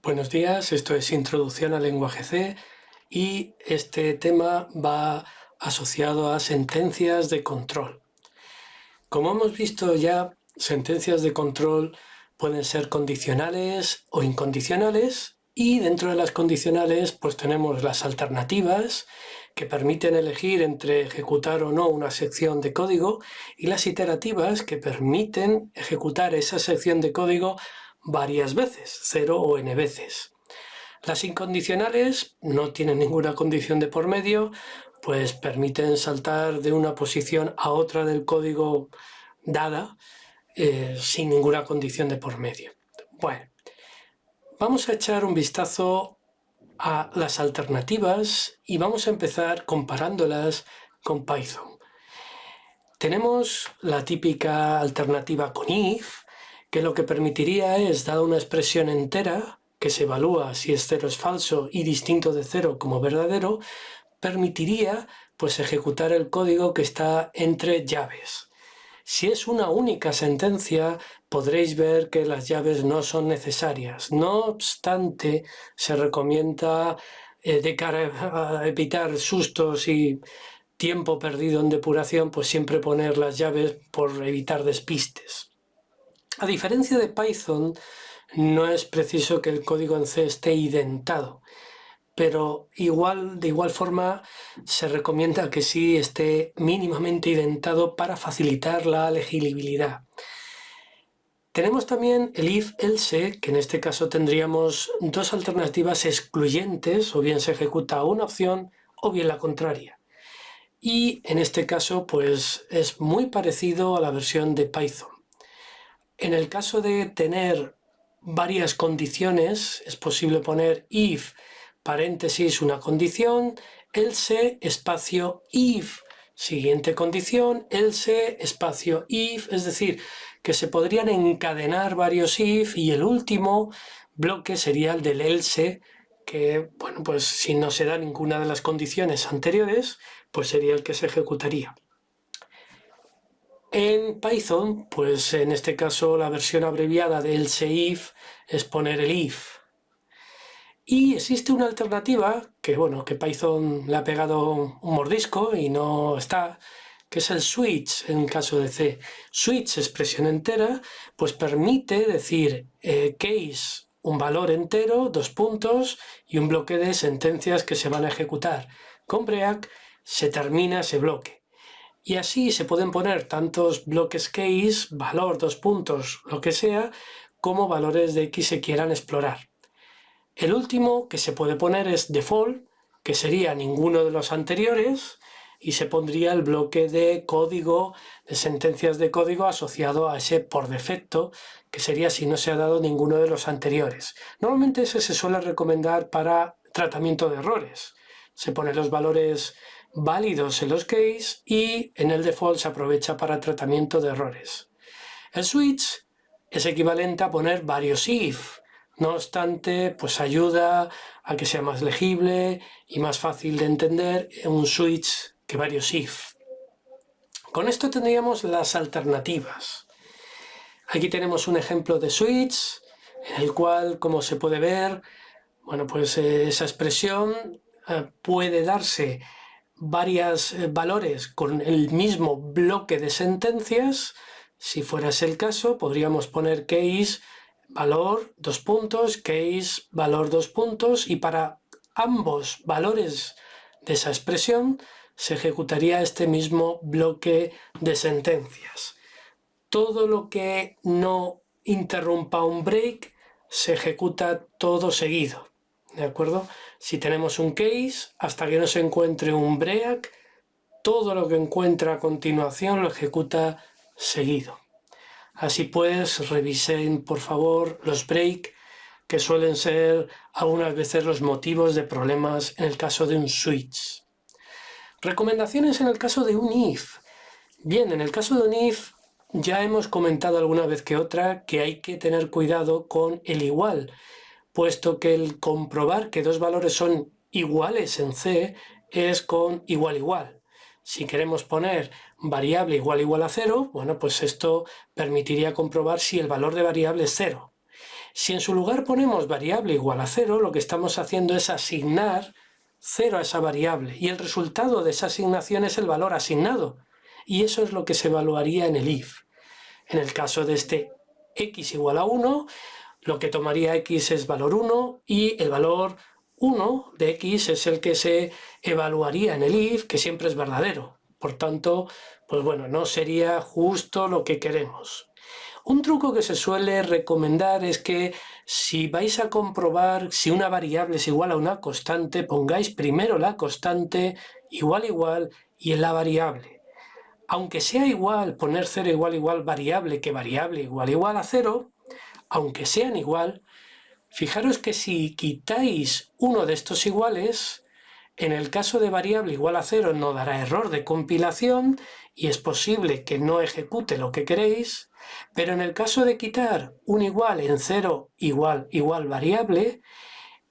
Buenos días, esto es Introducción al Lenguaje C y este tema va asociado a sentencias de control. Como hemos visto ya, sentencias de control pueden ser condicionales o incondicionales y dentro de las condicionales pues tenemos las alternativas que permiten elegir entre ejecutar o no una sección de código y las iterativas que permiten ejecutar esa sección de código varias veces, 0 o n veces. Las incondicionales no tienen ninguna condición de por medio, pues permiten saltar de una posición a otra del código dada sin ninguna condición de por medio. Bueno, vamos a echar un vistazo a las alternativas y vamos a empezar comparándolas con Python. Tenemos la típica alternativa con if, que lo que permitiría es, dada una expresión entera, que se evalúa si es 0 es falso y distinto de 0 como verdadero, permitiría pues ejecutar el código que está entre llaves. Si es una única sentencia, podréis ver que las llaves no son necesarias. No obstante, se recomienda de cara a evitar sustos y tiempo perdido en depuración, pues siempre poner las llaves por evitar despistes. A diferencia de Python, no es preciso que el código en C esté identado, pero de igual forma se recomienda que sí esté mínimamente identado para facilitar la legibilidad. Tenemos también el if-else, que en este caso tendríamos dos alternativas excluyentes, o bien se ejecuta una opción o bien la contraria. Y en este caso pues es muy parecido a la versión de Python. En el caso de tener varias condiciones, es posible poner if paréntesis una condición, else espacio if siguiente condición, else espacio if, es decir, que se podrían encadenar varios if y el último bloque sería el del else, que bueno, pues si no se da ninguna de las condiciones anteriores, pues sería el que se ejecutaría. En Python, pues en este caso la versión abreviada de else if es poner el if. Y existe una alternativa que, bueno, que Python le ha pegado un mordisco y no está, que es el switch en caso de C. Switch, expresión entera, pues permite decir case, un valor entero, dos puntos y un bloque de sentencias que se van a ejecutar. Con break se termina ese bloque. Y así se pueden poner tantos bloques case, valor, dos puntos, lo que sea, como valores de X se quieran explorar. El último que se puede poner es default, que sería ninguno de los anteriores, y se pondría el bloque de código, de sentencias de código asociado a ese por defecto, que sería si no se ha dado ninguno de los anteriores. Normalmente ese se suele recomendar para tratamiento de errores. Se ponen los valores válidos en los case y en el default se aprovecha para tratamiento de errores. El switch es equivalente a poner varios if. No obstante, pues ayuda a que sea más legible y más fácil de entender un switch que varios if. Con esto tendríamos las alternativas. Aquí tenemos un ejemplo de switch en el cual, como se puede ver, bueno, pues esa expresión puede darse varios valores con el mismo bloque de sentencias. Si fuera ese el caso, podríamos poner case valor, dos puntos, case valor, dos puntos, y para ambos valores de esa expresión se ejecutaría este mismo bloque de sentencias. Todo lo que no interrumpa un break se ejecuta todo seguido. ¿De acuerdo? Si tenemos un case, hasta que no se encuentre un break, todo lo que encuentra a continuación lo ejecuta seguido. Así pues, revisen por favor los break, que suelen ser algunas veces los motivos de problemas en el caso de un switch. Recomendaciones en el caso de un if. Bien, en el caso de un if ya hemos comentado alguna vez que otra que hay que tener cuidado con el igual, puesto que el comprobar que dos valores son iguales en C es con igual igual. Si queremos poner variable igual a 0, bueno, pues esto permitiría comprobar si el valor de variable es 0. Si en su lugar ponemos variable igual a 0, lo que estamos haciendo es asignar 0 a esa variable y el resultado de esa asignación es el valor asignado y eso es lo que se evaluaría en el if. En el caso de este x igual a 1, lo que tomaría x es valor 1 y el valor 1 de x es el que se evaluaría en el if, que siempre es verdadero. Por tanto, pues bueno, no sería justo lo que queremos. Un truco que se suele recomendar es que si vais a comprobar si una variable es igual a una constante, pongáis primero la constante igual y en la variable. Aunque sea igual poner 0 igual variable que variable igual a 0, aunque sean igual, fijaros que si quitáis uno de estos iguales, en el caso de variable igual a 0 no dará error de compilación y es posible que no ejecute lo que queréis, pero en el caso de quitar un igual en 0 igual variable,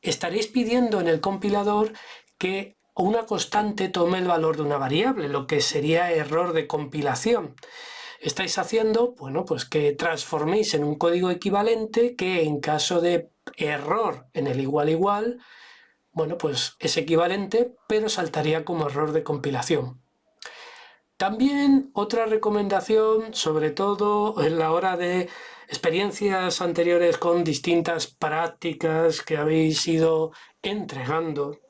estaréis pidiendo en el compilador que una constante tome el valor de una variable, lo que sería error de compilación. Estáis haciendo, bueno, pues que transforméis en un código equivalente que en caso de error en el igual, bueno, pues es equivalente, pero saltaría como error de compilación. También otra recomendación, sobre todo en la hora de experiencias anteriores con distintas prácticas que habéis ido entregando,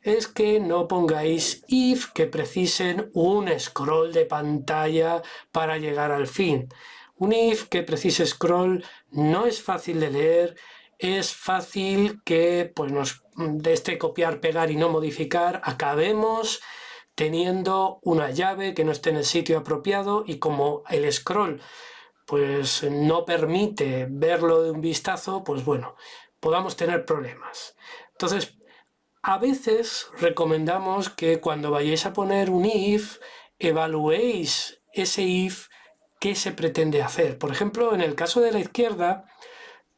es que no pongáis if que precisen un scroll de pantalla para llegar al fin. Un if que precise scroll no es fácil de leer, es fácil que pues de este copiar, pegar y no modificar acabemos teniendo una llave que no esté en el sitio apropiado y como el scroll pues no permite verlo de un vistazo, pues bueno, podamos tener problemas. Entonces, a veces recomendamos que cuando vayáis a poner un if, evaluéis ese if qué se pretende hacer. Por ejemplo, en el caso de la izquierda,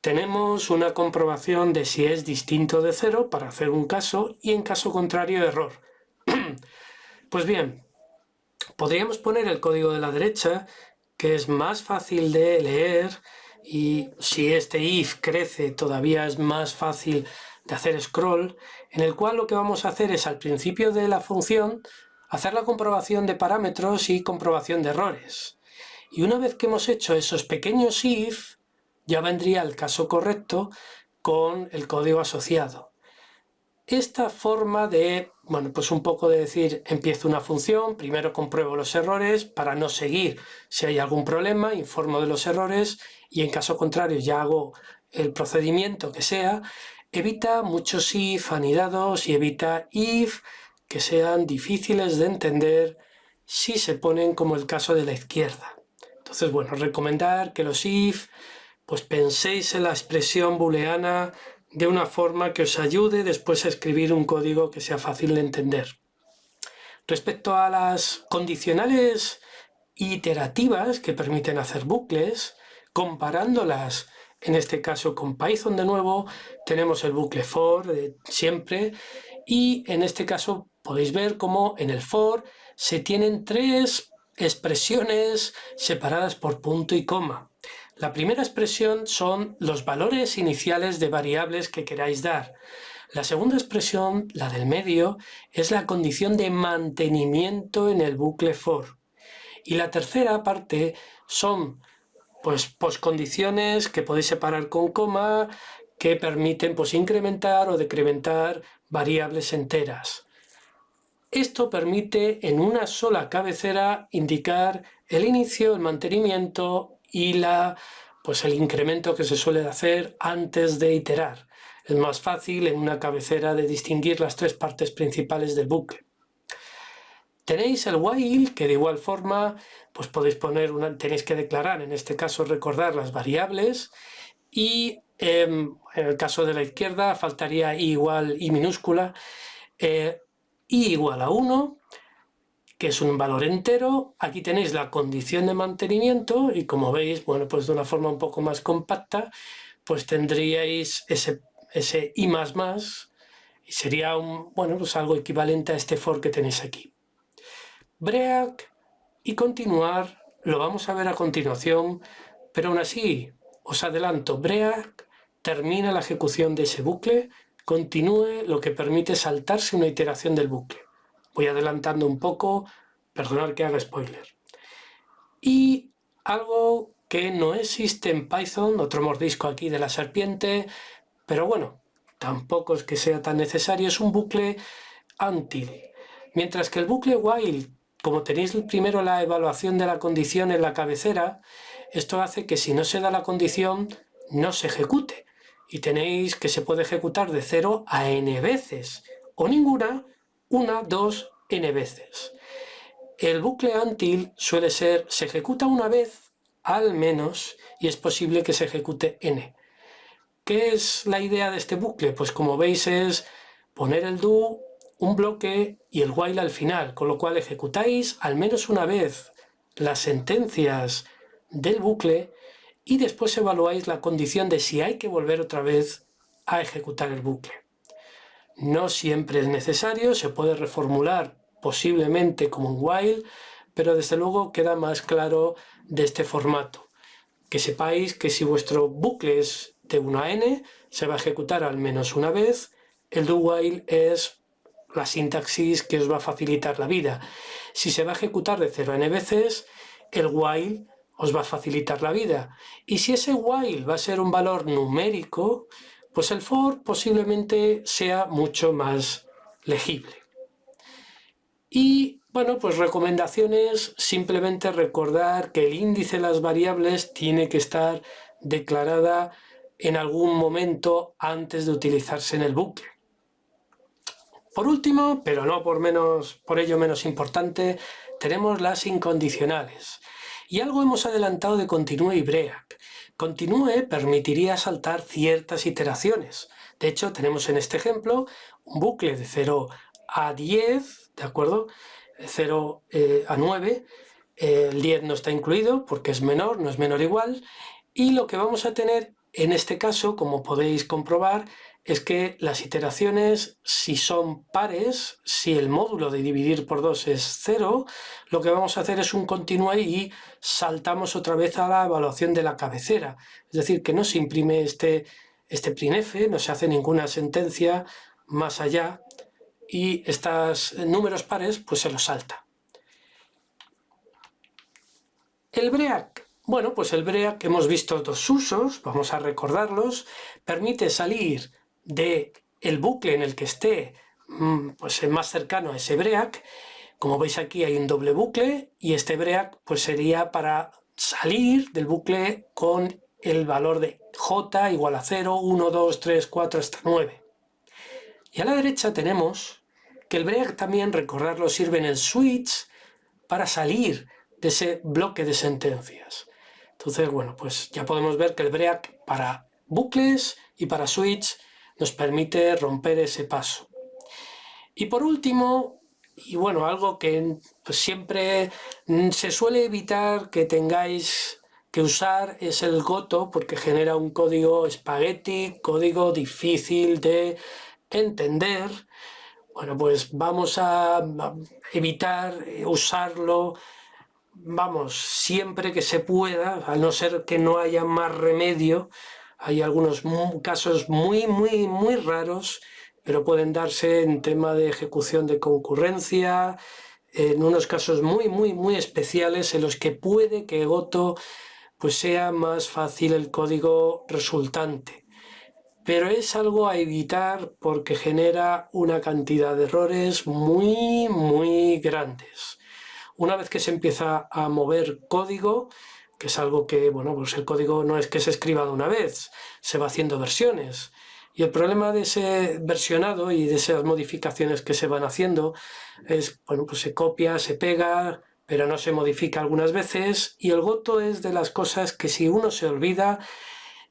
tenemos una comprobación de si es distinto de 0 para hacer un caso y en caso contrario error. Pues bien, podríamos poner el código de la derecha, que es más fácil de leer y si este if crece todavía es más fácil de hacer scroll, en el cual lo que vamos a hacer es al principio de la función hacer la comprobación de parámetros y comprobación de errores. Y una vez que hemos hecho esos pequeños if, ya vendría el caso correcto con el código asociado. Esta forma de, bueno, pues un poco de decir, empiezo una función, primero compruebo los errores para no seguir si hay algún problema, informo de los errores y en caso contrario ya hago el procedimiento que sea, evita muchos if anidados y evita if que sean difíciles de entender si se ponen como el caso de la izquierda. Entonces, bueno, recomendar que los if, pues penséis en la expresión booleana de una forma que os ayude después a escribir un código que sea fácil de entender. Respecto a las condicionales iterativas que permiten hacer bucles, comparándolas en este caso con Python de nuevo, tenemos el bucle for de siempre y en este caso podéis ver cómo en el for se tienen tres expresiones separadas por punto y coma. La primera expresión son los valores iniciales de variables que queráis dar. La segunda expresión, la del medio, es la condición de mantenimiento en el bucle for. Y la tercera parte son pues postcondiciones que podéis separar con coma que permiten pues incrementar o decrementar variables enteras. Esto permite en una sola cabecera indicar el inicio, el mantenimiento y pues el incremento que se suele hacer antes de iterar. Es más fácil en una cabecera de distinguir las tres partes principales del bucle. Tenéis el while, que de igual forma pues podéis poner tenéis que declarar, en este caso recordar las variables y en el caso de la izquierda faltaría i igual i minúscula, i igual a 1, que es un valor entero. Aquí tenéis la condición de mantenimiento y como veis, bueno, pues de una forma un poco más compacta, pues tendríais ese i++, y sería bueno, pues algo equivalente a este for que tenéis aquí. Break y continuar lo vamos a ver a continuación, pero aún así os adelanto, break termina la ejecución de ese bucle, continúe, lo que permite saltarse una iteración del bucle. Voy adelantando un poco, perdonad que haga spoiler. Y algo que no existe en Python, otro mordisco aquí de la serpiente, pero bueno, tampoco es que sea tan necesario, es un bucle until. Mientras que el bucle while, como tenéis primero la evaluación de la condición en la cabecera, esto hace que si no se da la condición, no se ejecute. Y tenéis que se puede ejecutar de 0 a n veces, o ninguna, 1, 2, n veces. El bucle until suele ser, se ejecuta una vez al menos, y es posible que se ejecute n. ¿Qué es la idea de este bucle? Pues como veis es poner el do, un bloque y el while al final, con lo cual ejecutáis al menos una vez las sentencias del bucle y después evaluáis la condición de si hay que volver otra vez a ejecutar el bucle. No siempre es necesario, se puede reformular posiblemente como un while, pero desde luego queda más claro de este formato. Que sepáis que si vuestro bucle es de 1 a n, se va a ejecutar al menos una vez. El do while es la sintaxis que os va a facilitar la vida. Si se va a ejecutar de 0 a n veces, el while os va a facilitar la vida. Y si ese while va a ser un valor numérico, pues el for posiblemente sea mucho más legible. Y bueno, pues recomendaciones, simplemente recordar que el índice de las variables tiene que estar declarada en algún momento antes de utilizarse en el bucle. Por último, pero no por ello menos importante, tenemos las incondicionales. Y algo hemos adelantado de continue y break. Continue permitiría saltar ciertas iteraciones. De hecho, tenemos en este ejemplo un bucle de 0 a 10, ¿de acuerdo? 0 a 9, el 10 no está incluido porque es menor, no es menor igual, y lo que vamos a tener en este caso, como podéis comprobar, es que las iteraciones, si son pares, si el módulo de dividir por 2 es 0, lo que vamos a hacer es un continue y saltamos otra vez a la evaluación de la cabecera. Es decir, que no se imprime este printf, no se hace ninguna sentencia más allá y estos números pares pues se los salta. El break. Bueno, pues el break hemos visto dos usos, vamos a recordarlos. Permite salir del bucle en el que esté pues más cercano a ese break. Como veis aquí hay un doble bucle y este break pues sería para salir del bucle con el valor de j igual a 0, 1, 2, 3, 4 hasta 9. Y a la derecha tenemos que el break también, recordarlo, sirve en el switch para salir de ese bloque de sentencias. Entonces, bueno, pues ya podemos ver que el break para bucles y para switch nos permite romper ese paso. Y por último, y bueno, algo que pues siempre se suele evitar que tengáis que usar es el goto, porque genera un código espagueti, código difícil de entender. Bueno, pues vamos a evitar usarlo, vamos, siempre que se pueda, a no ser que no haya más remedio. Hay algunos casos muy raros, pero pueden darse en tema de ejecución de concurrencia, en unos casos muy especiales en los que puede que Goto pues sea más fácil el código resultante. Pero es algo a evitar porque genera una cantidad de errores muy grandes. Una vez que se empieza a mover código, que es algo que, bueno, pues el código no es que se escriba de una vez, se va haciendo versiones. Y el problema de ese versionado y de esas modificaciones que se van haciendo es, bueno, pues se copia, se pega, pero no se modifica algunas veces. Y el goto es de las cosas que si uno se olvida,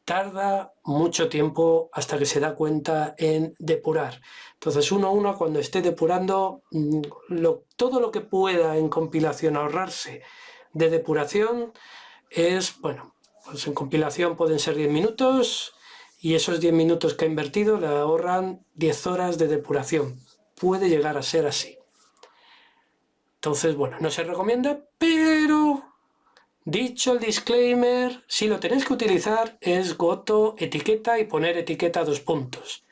tarda mucho tiempo hasta que se da cuenta en depurar. Entonces uno a uno, cuando esté depurando, todo lo que pueda en compilación ahorrarse de depuración es, bueno, pues en compilación pueden ser 10 minutos y esos 10 minutos que ha invertido le ahorran 10 horas de depuración. Puede llegar a ser así. Entonces, bueno, no se recomienda, pero Dicho el disclaimer, si lo tenéis que utilizar es goto etiqueta y poner etiqueta 2 puntos.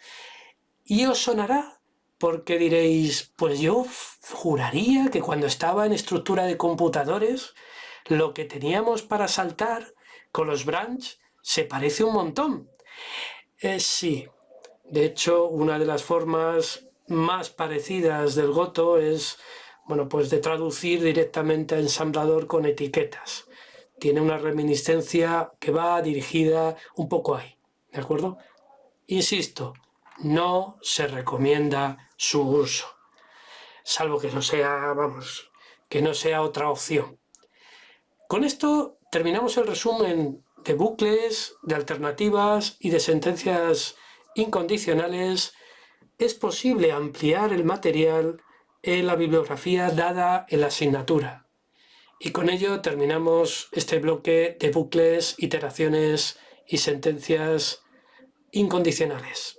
Y os sonará porque diréis, pues yo juraría que cuando estaba en estructura de computadores, lo que teníamos para saltar con los branch se parece un montón. Sí, de hecho, una de las formas más parecidas del goto es, bueno, pues de traducir directamente a ensamblador con etiquetas. Tiene una reminiscencia que va dirigida un poco ahí, ¿de acuerdo? Insisto, no se recomienda su uso, salvo que no sea, vamos, que no sea otra opción. Con esto terminamos el resumen de bucles, de alternativas y de sentencias incondicionales. Es posible ampliar el material en la bibliografía dada en la asignatura. Y con ello terminamos este bloque de bucles, iteraciones y sentencias incondicionales.